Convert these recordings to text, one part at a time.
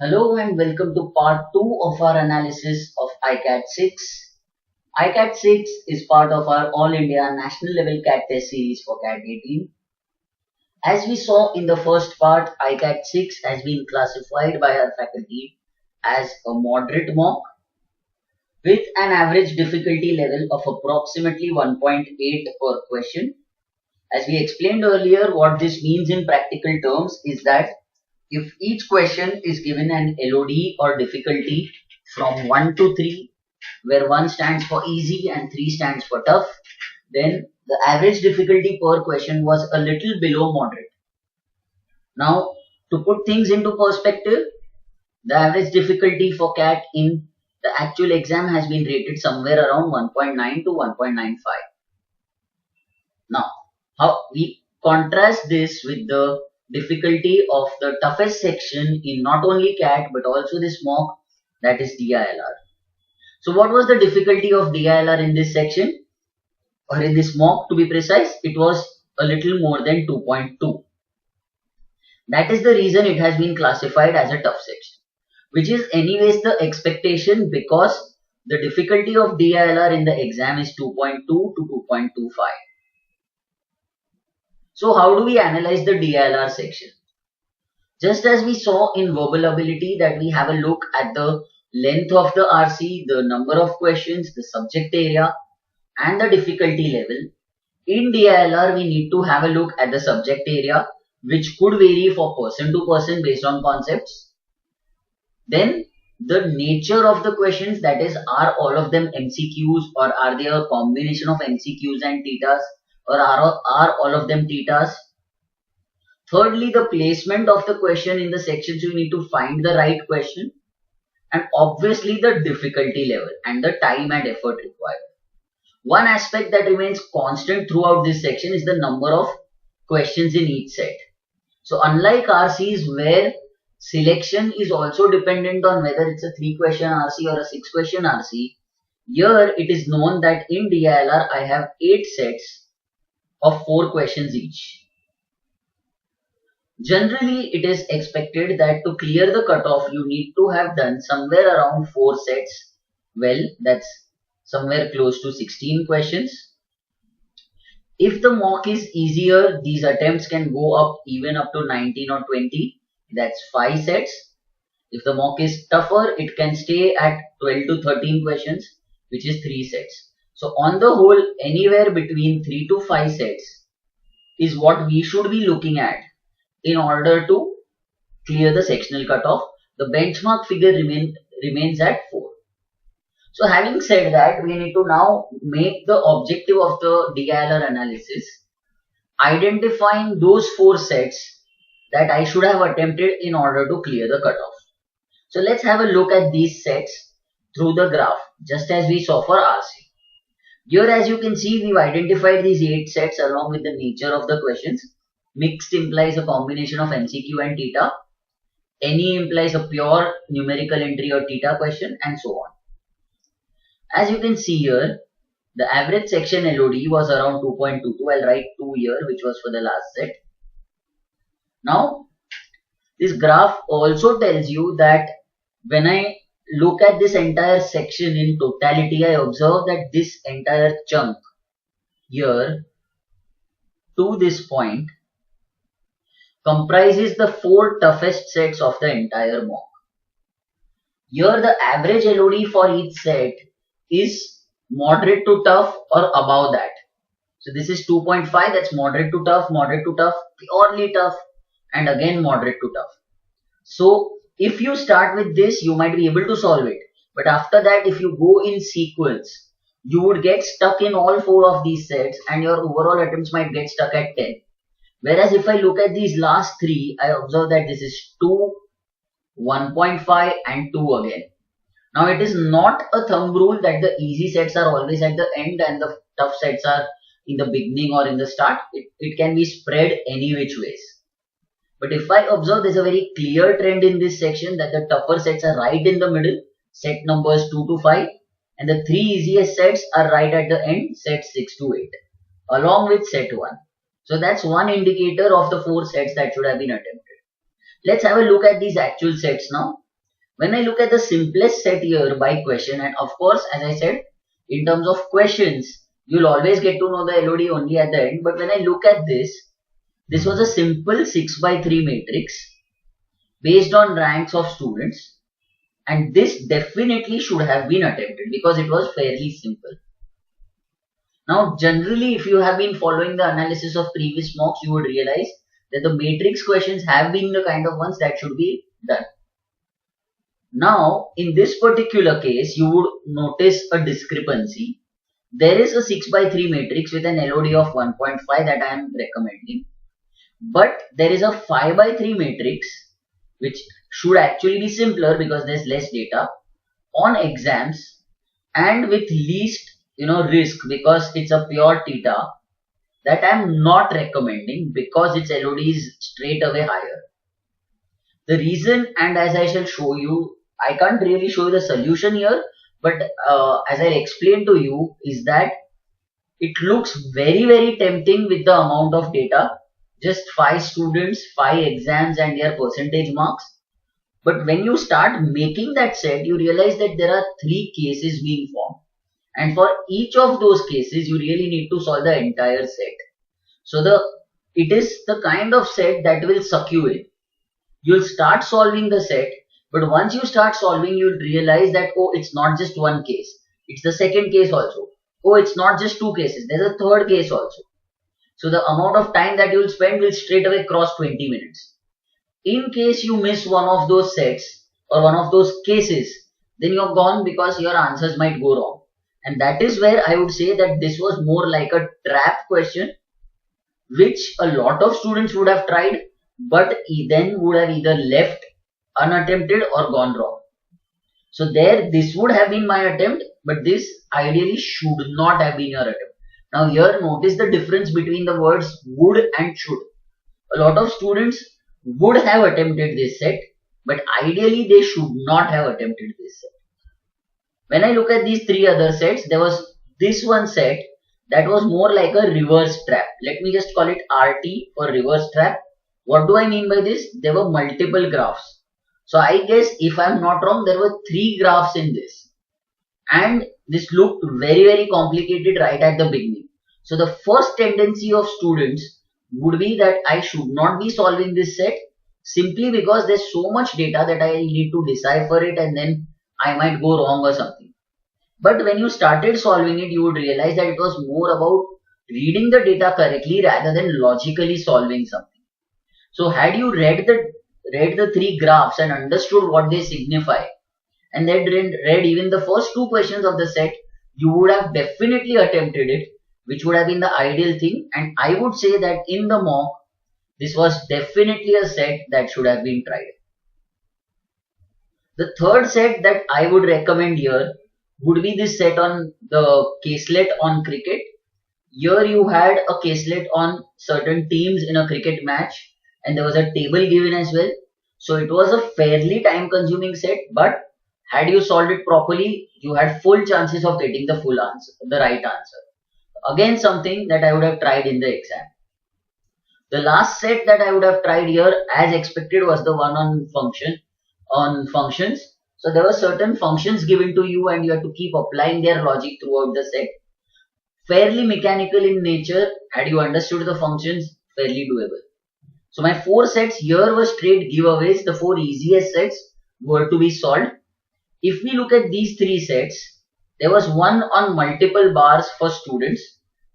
Hello and welcome to part 2 of our analysis of iCAT06. iCAT6 is part of our All India National Level CAT test series for CAT 18. As we saw in the first part, iCAT6 has been classified by our faculty as a moderate mock with an average difficulty level of approximately 1.8 per question. As we explained earlier, what this means in practical terms is that if each question is given an LOD or difficulty from 1 to 3, where 1 stands for easy and 3 stands for tough, then the average difficulty per question was a little below moderate. Now, to put things into perspective, the average difficulty for CAT in the actual exam has been rated somewhere around 1.9 to 1.95. Now, how we contrast this with the difficulty of the toughest section in not only CAT but also this mock, that is DILR. So what was the difficulty of DILR in this section, or in this mock to be precise? It was a little more than 2.2. That is the reason it has been classified as a tough section, which is anyways the expectation because the difficulty of DILR in the exam is 2.2 to 2.25. So how do we analyze the DILR section? Just as we saw in verbal ability that we have a look at the length of the RC, the number of questions, the subject area and the difficulty level. In DILR we need to have a look at the subject area, which could vary for person to person based on concepts. Then the nature of the questions, that is, are all of them MCQs or are they a combination of MCQs and TITAs, or are all of them TITAs? Thirdly, the placement of the question in the section, so you need to find the right question, and obviously the difficulty level and the time and effort required. One aspect that remains constant throughout this section is the number of questions in each set. So unlike RCs where selection is also dependent on whether it's a 3-question RC or a 6-question RC, here it is known that in DILR I have 8 sets of 4 questions each. Generally, it is expected that to clear the cutoff, you need to have done somewhere around 4 sets. Well, that's somewhere close to 16 questions. If the mock is easier, these attempts can go up even up to 19 or 20. That's 5 sets. If the mock is tougher, it can stay at 12 to 13 questions, which is 3 sets. So on the whole, anywhere between 3 to 5 sets is what we should be looking at in order to clear the sectional cutoff. The benchmark figure remains at 4. So having said that, we need to now make the objective of the DILR analysis identifying those 4 sets that I should have attempted in order to clear the cutoff. So let's have a look at these sets through the graph, just as we saw for RC. Here, as you can see, we've identified these 8 sets along with the nature of the questions. Mixed implies a combination of MCQ and TITA. Any implies a pure numerical entry or TITA question, and so on. As you can see here, the average section LOD was around 2.22. I'll write 2 here, which was for the last set. Now, this graph also tells you that when I look at this entire section in totality, I observe that this entire chunk here to this point comprises the 4 toughest sets of the entire mock. Here the average LOD for each set is moderate to tough or above that. So this is 2.5, that's moderate to tough, purely tough, and again moderate to tough. So if you start with this, you might be able to solve it. But after that, if you go in sequence, you would get stuck in all 4 of these sets and your overall attempts might get stuck at 10. Whereas if I look at these last 3, I observe that this is 2, 1.5 and 2 again. Now it is not a thumb rule that the easy sets are always at the end and the tough sets are in the beginning or in the start. It can be spread any which ways. But if I observe, there's a very clear trend in this section that the tougher sets are right in the middle, set numbers 2 to 5, and the 3 easiest sets are right at the end, set 6 to 8, along with set 1. So that's one indicator of the 4 sets that should have been attempted. Let's have a look at these actual sets now. When I look at the simplest set here by question, and of course, as I said, in terms of questions, you'll always get to know the LOD only at the end. But when I look at this was a simple 6 by 3 matrix based on ranks of students, and this definitely should have been attempted because it was fairly simple. Now, generally, if you have been following the analysis of previous mocks, you would realize that the matrix questions have been the kind of ones that should be done. Now, in this particular case, you would notice a discrepancy. There is a 6 by 3 matrix with an LOD of 1.5 that I am recommending. But there is a 5 by 3 matrix which should actually be simpler because there's less data on exams and with least risk because it's a pure theta that I'm not recommending because its LOD is straight away higher. The reason, and as I shall show you, I can't really show you the solution here, but as I'll explain to you, is that it looks very, very tempting with the amount of data. Just 5 students, 5 exams and their percentage marks. But when you start making that set, you realize that there are 3 cases being formed. And for each of those cases, you really need to solve the entire set. So it is the kind of set that will suck you in. You'll start solving the set, but once you start solving, you'll realize that, oh, it's not just one case. It's the second case also. Oh, it's not just 2 cases. There's a third case also. So the amount of time that you'll spend will straight away cross 20 minutes. In case you miss one of those sets or one of those cases, then you're gone because your answers might go wrong. And that is where I would say that this was more like a trap question, which a lot of students would have tried, but then would have either left unattempted or gone wrong. So there, this would have been my attempt, but this ideally should not have been your attempt. Now here, notice the difference between the words would and should. A lot of students would have attempted this set, but ideally they should not have attempted this set. When I look at these 3 other sets, there was this one set that was more like a reverse trap. Let me just call it RT for reverse trap. What do I mean by this? There were multiple graphs. So I guess if I'm not wrong, there were 3 graphs in this. And this looked very, very complicated right at the beginning. So the first tendency of students would be that I should not be solving this set simply because there's so much data that I need to decipher it and then I might go wrong or something. But when you started solving it, you would realize that it was more about reading the data correctly rather than logically solving something. So had you read the 3 graphs and understood what they signify, and then read even the first 2 questions of the set, you would have definitely attempted it, which would have been the ideal thing. And I would say that in the mock, this was definitely a set that should have been tried. The third set that I would recommend here would be this set on the caselet on cricket. Here you had a caselet on certain teams in a cricket match, and there was a table given as well. So it was a fairly time consuming set, but had you solved it properly, you had full chances of getting the full answer, the right answer. Again, something that I would have tried in the exam. The last set that I would have tried here as expected was the one on functions. So there were certain functions given to you and you had to keep applying their logic throughout the set. Fairly mechanical in nature. Had you understood the functions, fairly doable. So my 4 sets here were straight giveaways. The 4 easiest sets were to be solved. If we look at these 3 sets, there was one on multiple bars for students.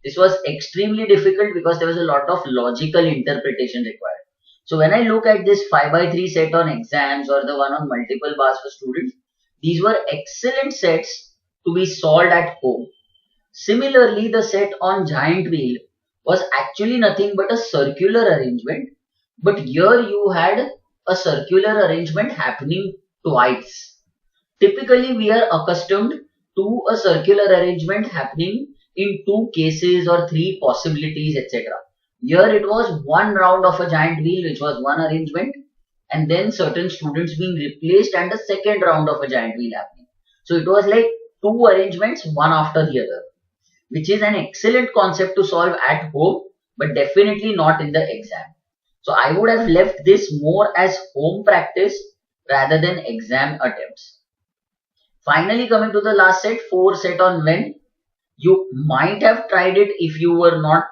This was extremely difficult because there was a lot of logical interpretation required. So when I look at this 5 by 3 set on exams or the one on multiple bars for students, these were excellent sets to be solved at home. Similarly, the set on giant wheel was actually nothing but a circular arrangement, but here you had a circular arrangement happening twice. Typically, we are accustomed to a circular arrangement happening in 2 cases or 3 possibilities, etc. Here it was one round of a giant wheel, which was one arrangement, and then certain students being replaced and a second round of a giant wheel happening. So it was like 2 arrangements, one after the other, which is an excellent concept to solve at home, but definitely not in the exam. So I would have left this more as home practice rather than exam attempts. Finally, coming to the last set, 4 set on when. You might have tried it if you were not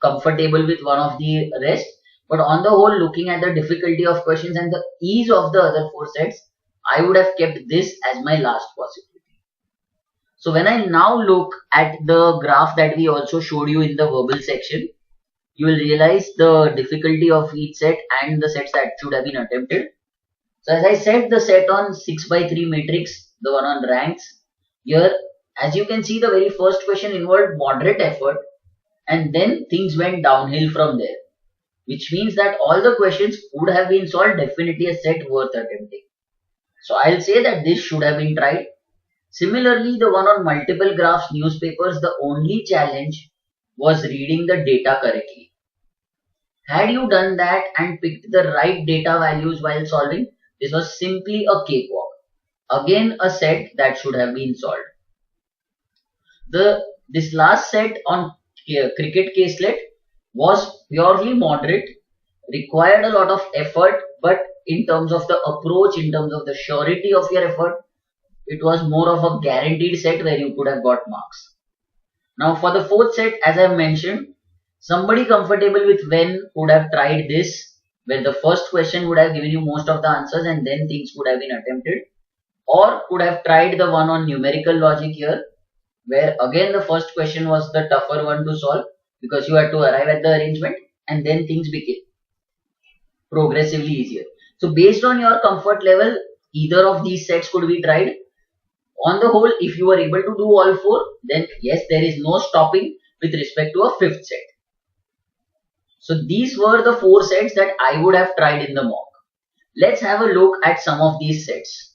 comfortable with one of the rest, but on the whole, looking at the difficulty of questions and the ease of the other 4 sets, I would have kept this as my last possibility. So when I now look at the graph that we also showed you in the verbal section, you will realize the difficulty of each set and the sets that should have been attempted. So as I said, the set on 6x3 matrix, the one on ranks, here as you can see, the very first question involved moderate effort, and then things went downhill from there, which means that all the questions would have been solved, definitely a set worth attempting. So I'll say that this should have been tried. Similarly, the one on multiple graphs newspapers, the only challenge was reading the data correctly. Had you done that and picked the right data values while solving, this was simply a cakewalk. Again, a set that should have been solved. This last set on cricket caselet was purely moderate, required a lot of effort, but in terms of the approach, in terms of the surety of your effort, it was more of a guaranteed set where you could have got marks. Now for the fourth set, as I mentioned, somebody comfortable with when would have tried this, where the first question would have given you most of the answers and then things would have been attempted, or could have tried the one on numerical logic here, where again the first question was the tougher one to solve because you had to arrive at the arrangement and then things became progressively easier. So based on your comfort level, either of these sets could be tried. On the whole, if you are able to do all 4, then yes, there is no stopping with respect to a 5th set. So these were the 4 sets that I would have tried in the mock. Let's have a look at some of these sets.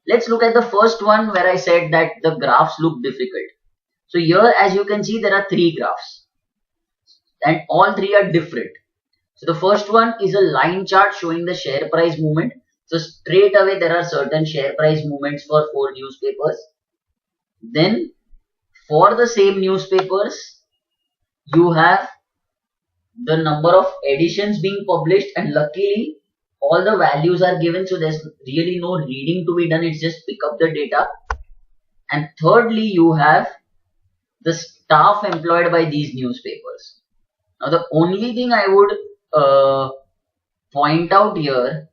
Let's look at the first one where I said that the graphs look difficult. So here, as you can see, there are 3 graphs and all 3 are different. So the first one is a line chart showing the share price movement. So straight away there are certain share price movements for 4 newspapers. Then for the same newspapers, you have the number of editions being published, and luckily all the values are given, so there's really no reading to be done, it's just pick up the data. And thirdly, you have the staff employed by these newspapers. Now the only thing I would point out here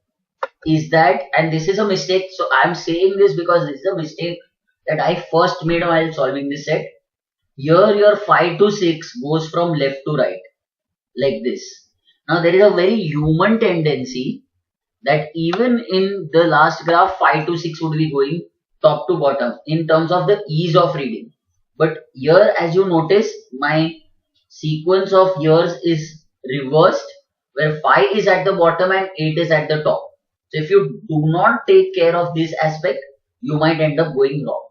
is that, and this is a mistake, so I'm saying this because this is a mistake that I first made while solving this set. Here your 5 to 6 goes from left to right like this. Now there is a very human tendency that even in the last graph 5 to 6 would be going top to bottom in terms of the ease of reading. But here, as you notice, my sequence of years is reversed, where 5 is at the bottom and 8 is at the top. So if you do not take care of this aspect, you might end up going wrong.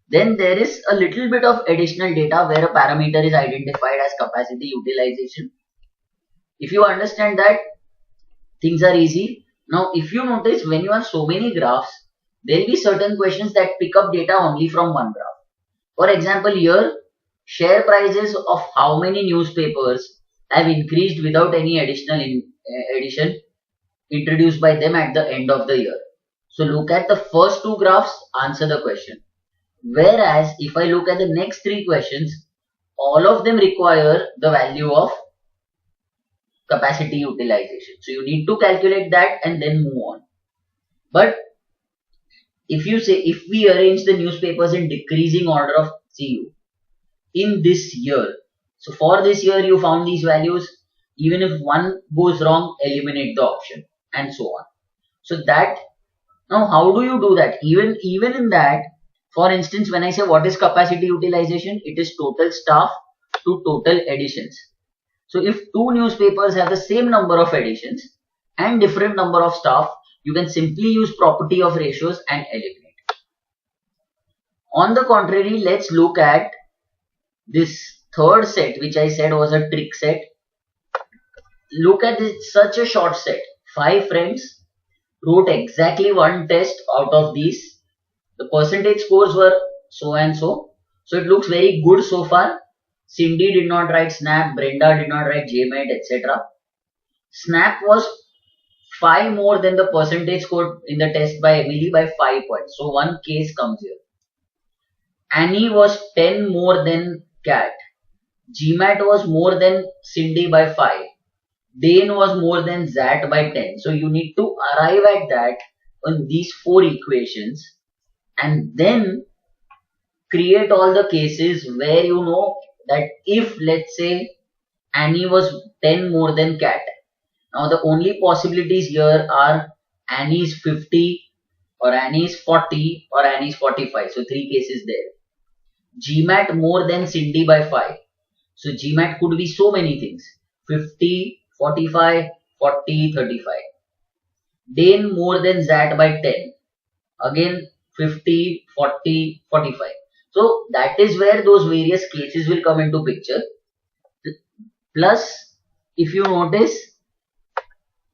Then there is a little bit of additional data where a parameter is identified as capacity utilization. If you understand that, things are easy. Now if you notice, when you have so many graphs, there will be certain questions that pick up data only from one graph. For example, here share prices of how many newspapers have increased without any additional addition introduced by them at the end of the year. So look at the first 2 graphs, answer the question. Whereas if I look at the next 3 questions, all of them require the value of capacity utilization. So you need to calculate that and then move on. But if you say, if we arrange the newspapers in decreasing order of CU in this year, so for this year you found these values, even if one goes wrong, eliminate the option and so on. So that, now how do you do that? Even in that, for instance, when I say what is capacity utilization, it is total staff to total editions. So if 2 newspapers have the same number of editions and different number of staff, you can simply use property of ratios and eliminate. On the contrary, let's look at this third set, which I said was a trick set. Look at this, such a short set. 5 friends wrote exactly 1 test out of these. The percentage scores were so and so. So it looks very good so far. Cindy did not write Snap, Brenda did not write JMed, etc. Snap was 5 more than the percentage score in the test by Emily by 5 points. So one case comes here. Annie was 10 more than Cat. GMAT was more than Cindy by 5. Dane was more than Zat by 10. So you need to arrive at that on these 4 equations and then create all the cases where you know that if, let's say, Annie was 10 more than Cat. Now the only possibilities here are Annie is 50 or Annie is 40 or Annie is 45. So 3 cases there. GMAT more than Cindy by 5. So GMAT could be so many things. 50, 45, 40, 35. Dane more than Zat by 10. Again 50, 40, 45. So that is where those various cases will come into picture. Plus, if you notice,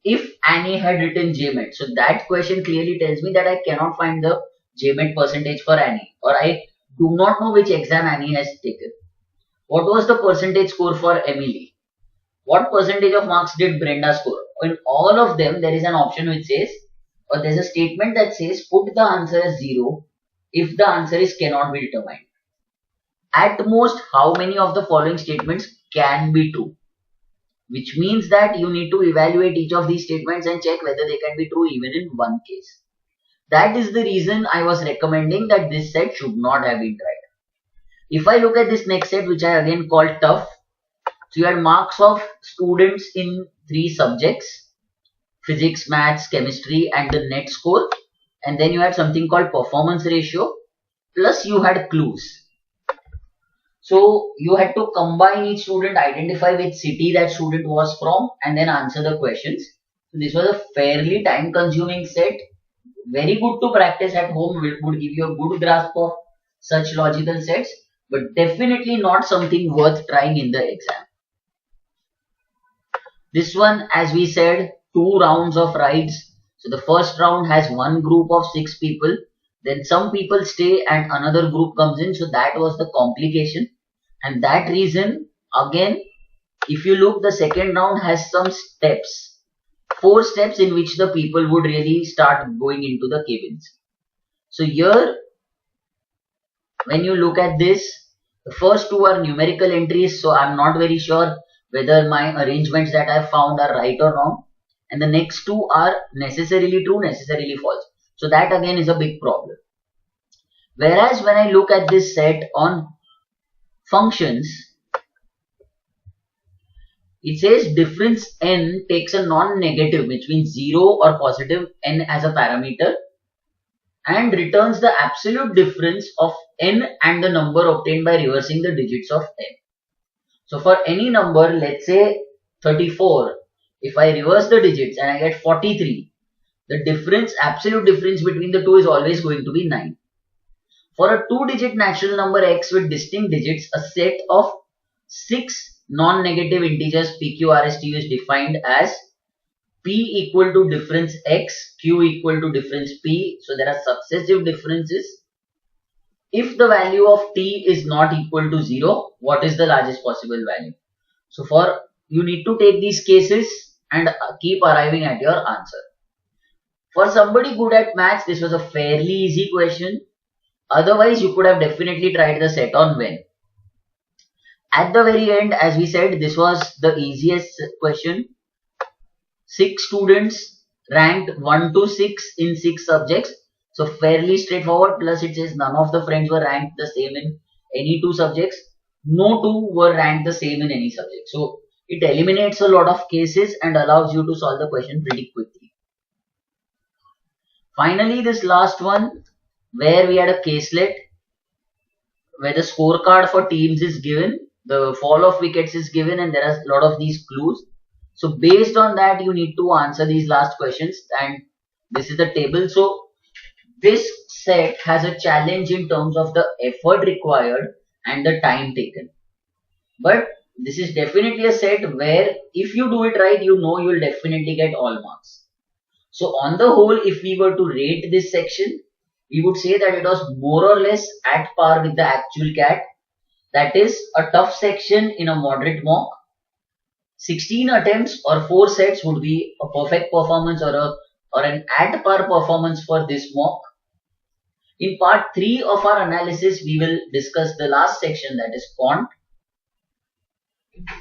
if Annie had written JMAT, so that question clearly tells me that I cannot find the JMAT percentage for Annie, or I do not know which exam Annie has taken. What was the percentage score for Emily? What percentage of marks did Brenda score? In all of them, there is an option which says, or there is a statement that says, put the answer as 0 if the answer is cannot be determined. At most, how many of the following statements can be true? Which means that you need to evaluate each of these statements and check whether they can be true even in one case. That is the reason I was recommending that this set should not have been tried. If I look at this next set, which I again called tough, so you had marks of students in 3 subjects, physics, maths, chemistry, and the net score, and then you had something called performance ratio, plus you had clues. So you had to combine each student, identify which city that student was from, and then answer the questions. So this was a fairly time consuming set, very good to practice at home, would give you a good grasp of such logical sets, but definitely not something worth trying in the exam. This one, as we said, 2 rounds of rides. So the first round has one group of 6 people, then some people stay and another group comes in. So that was the complication, and that reason, again, if you look, the second round has some steps, 4 steps in which the people would really start going into the cabins. So here, when you look at this, the first 2 are numerical entries, so I'm not very sure whether my arrangements that I found are right or wrong, and the next 2 are necessarily true, necessarily false. So that again is a big problem. Whereas when I look at this set on functions, it says difference n takes a non-negative, which means 0 or positive n as a parameter, and returns the absolute difference of n and the number obtained by reversing the digits of n. So for any number, let's say 34, if I reverse the digits and I get 43, the difference, absolute difference between the two is always going to be 9. For a 2-digit natural number x with distinct digits, a set of 6 non-negative integers PQRSTU is defined as P equal to difference x, Q equal to difference P. So there are successive differences. If the value of T is not equal to 0, what is the largest possible value? So you need to take these cases and keep arriving at your answer. For somebody good at maths, this was a fairly easy question. Otherwise, you could have definitely tried the set on when. At the very end, as we said, this was the easiest question. 6 students ranked 1 to 6 in 6 subjects. So fairly straightforward. Plus it says none of the friends were ranked the same in any 2 subjects. No 2 were ranked the same in any subject. So it eliminates a lot of cases and allows you to solve the question pretty quickly. Finally, this last one, where we had a caselet where the scorecard for teams is given, the fall of wickets is given, and there are a lot of these clues. So based on that, you need to answer these last questions, and this is the table. So this set has a challenge in terms of the effort required and the time taken. But this is definitely a set where if you do it right, you know you will definitely get all marks. So on the whole, if we were to rate this section, we would say that it was more or less at par with the actual CAT. That is a tough section in a moderate mock. 16 attempts or 4 sets would be a perfect performance or an at par performance for this mock. In part 3 of our analysis, we will discuss the last section, that is quant.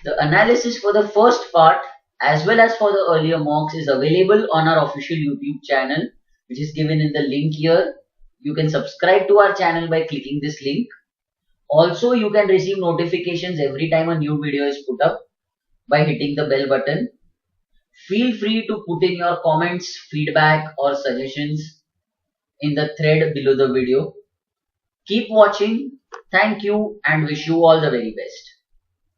The analysis for the first part as well as for the earlier mocks is available on our official YouTube channel, which is given in the link here. You can subscribe to our channel by clicking this link. Also, you can receive notifications every time a new video is put up by hitting the bell button. Feel free to put in your comments, feedback or suggestions in the thread below the video. Keep watching. Thank you and wish you all the very best.